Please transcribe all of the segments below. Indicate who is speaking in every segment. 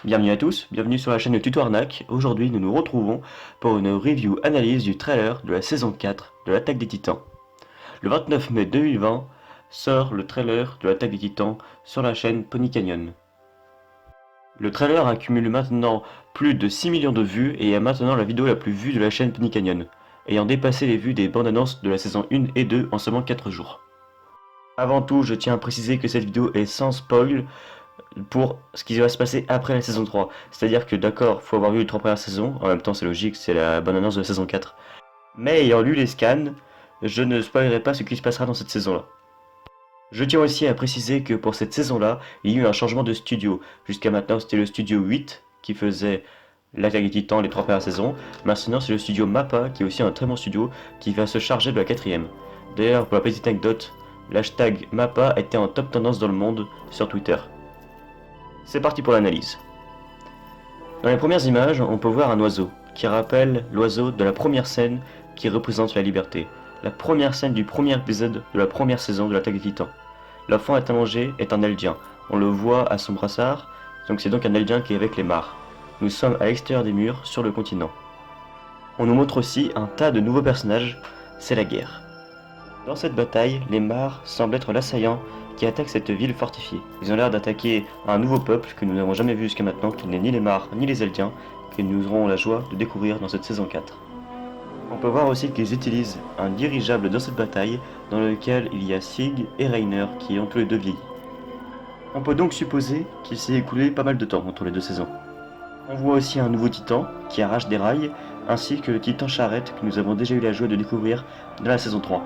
Speaker 1: Bienvenue à tous, bienvenue sur la chaîne Tuto Arnaque. Aujourd'hui nous nous retrouvons pour une review analyse du trailer de la saison 4 de l'Attaque des Titans. Le 29 mai 2020 sort le trailer de l'Attaque des Titans sur la chaîne Pony Canyon. Le trailer accumule maintenant plus de 6 millions de vues et est maintenant la vidéo la plus vue de la chaîne Pony Canyon, ayant dépassé les vues des bandes annonces de la saison 1 et 2 en seulement 4 jours. Avant tout, je tiens à préciser que cette vidéo est sans spoil pour ce qui va se passer après la saison 3. C'est-à-dire que d'accord, faut avoir vu les 3 premières saisons, en même temps c'est logique, c'est la bonne annonce de la saison 4. Mais ayant lu les scans, je ne spoilerai pas ce qui se passera dans cette saison-là. Je tiens aussi à préciser que pour cette saison-là, il y a eu un changement de studio. Jusqu'à maintenant, c'était le studio 8 qui faisait l'Attaque des Titans les 3 premières saisons. Maintenant, c'est le studio MAPPA, qui est aussi un très bon studio, qui va se charger de la 4ème. D'ailleurs, pour la petite anecdote, l'hashtag MAPPA était en top tendance dans le monde sur Twitter. C'est parti pour l'analyse. Dans les premières images, on peut voir un oiseau, qui rappelle l'oiseau de la première scène qui représente la liberté. La première scène du premier épisode de la première saison de l'Attaque des Titans. L'enfant à manger est un Eldien. On le voit à son brassard, donc c'est donc un Eldien qui est avec les mares. Nous sommes à l'extérieur des murs, sur le continent. On nous montre aussi un tas de nouveaux personnages, c'est la guerre. Dans cette bataille, les mares semblent être l'assaillant qui attaque cette ville fortifiée. Ils ont l'air d'attaquer un nouveau peuple que nous n'avons jamais vu jusqu'à maintenant, qui n'est ni les mares ni les Eldiens, que nous aurons la joie de découvrir dans cette saison 4. On peut voir aussi qu'ils utilisent un dirigeable dans cette bataille, dans lequel il y a Sig et Reiner qui ont tous les deux vieilli. On peut donc supposer qu'il s'est écoulé pas mal de temps entre les deux saisons. On voit aussi un nouveau titan qui arrache des rails, ainsi que le titan charrette que nous avons déjà eu la joie de découvrir dans la saison 3.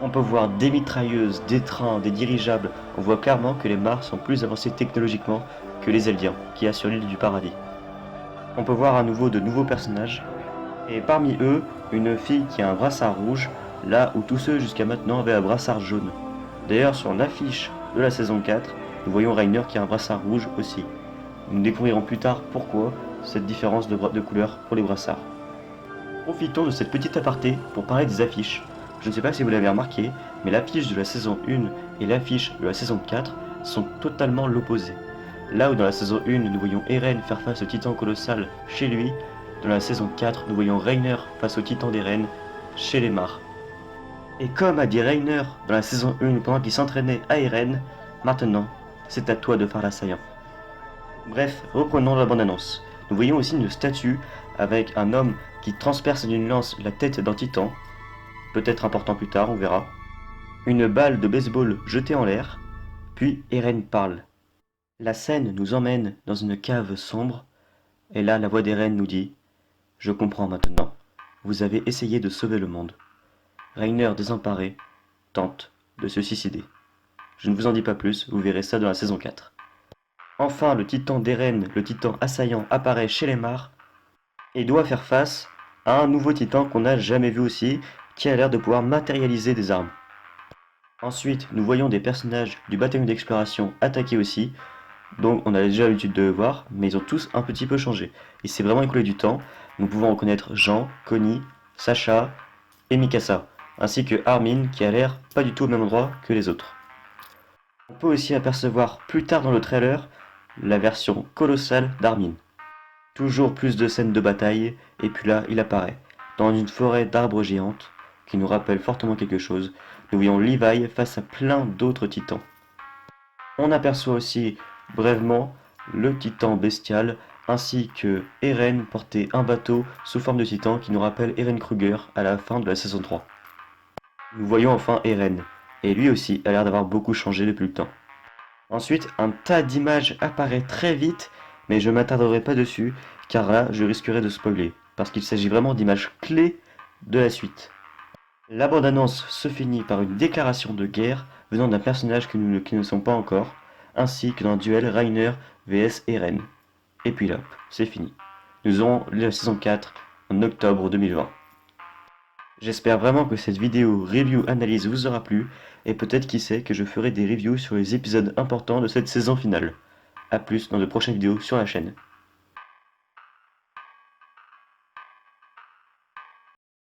Speaker 1: On peut voir des mitrailleuses, des trains, des dirigeables. On voit clairement que les mares sont plus avancées technologiquement que les Eldiens, qu'il y a sur l'île du Paradis. On peut voir à nouveau de nouveaux personnages, et parmi eux, une fille qui a un brassard rouge, là où tous ceux jusqu'à maintenant avaient un brassard jaune. D'ailleurs, sur l'affiche de la saison 4, nous voyons Reiner qui a un brassard rouge aussi. Nous découvrirons plus tard pourquoi cette différence de couleur pour les brassards. Profitons de cette petite aparté pour parler des affiches. Je ne sais pas si vous l'avez remarqué, mais l'affiche de la saison 1 et l'affiche de la saison 4 sont totalement l'opposé. Là où dans la saison 1 nous voyons Eren faire face au titan colossal chez lui, dans la saison 4 nous voyons Reiner face au titan d'Eren chez les mares. Et comme a dit Reiner dans la saison 1 pendant qu'il s'entraînait à Eren, maintenant c'est à toi de faire l'assaillant. Bref, reprenons la bande-annonce. Nous voyons aussi une statue avec un homme qui transperce d'une lance la tête d'un titan, peut-être important plus tard, on verra. Une balle de baseball jetée en l'air, puis Eren parle. La scène nous emmène dans une cave sombre, et là la voix d'Eren nous dit « Je comprends maintenant, vous avez essayé de sauver le monde. » Reiner, désemparé, tente de se suicider. Je ne vous en dis pas plus, vous verrez ça dans la saison 4. Enfin, le titan d'Eren, le titan assaillant, apparaît chez les mares, et doit faire face à un nouveau titan qu'on n'a jamais vu aussi, qui a l'air de pouvoir matérialiser des armes. Ensuite, nous voyons des personnages du bataillon d'exploration attaquer aussi, donc on a déjà l'habitude de le voir, mais ils ont tous un petit peu changé. Il s'est vraiment écoulé du temps, nous pouvons reconnaître Jean, Connie, Sacha et Mikasa, ainsi que Armin qui a l'air pas du tout au même endroit que les autres. On peut aussi apercevoir plus tard dans le trailer la version colossale d'Armin. Toujours plus de scènes de bataille, et puis là il apparaît, dans une forêt d'arbres géantes, qui nous rappelle fortement quelque chose. Nous voyons Levi face à plein d'autres titans. On aperçoit aussi brièvement le titan bestial ainsi que Eren porter un bateau sous forme de titan qui nous rappelle Eren Kruger à la fin de la saison 3. Nous voyons enfin Eren, et lui aussi a l'air d'avoir beaucoup changé depuis le temps. Ensuite, un tas d'images apparaît très vite, mais je ne m'attarderai pas dessus, car là je risquerais de spoiler, parce qu'il s'agit vraiment d'images clés de la suite. La bande-annonce se finit par une déclaration de guerre venant d'un personnage qui ne sont pas encore, ainsi que d'un duel Reiner vs Eren. Et puis là, c'est fini. Nous aurons la saison 4 en octobre 2020. J'espère vraiment que cette vidéo review analyse vous aura plu, et peut-être qui sait que je ferai des reviews sur les épisodes importants de cette saison finale. A plus dans de prochaines vidéos sur la chaîne.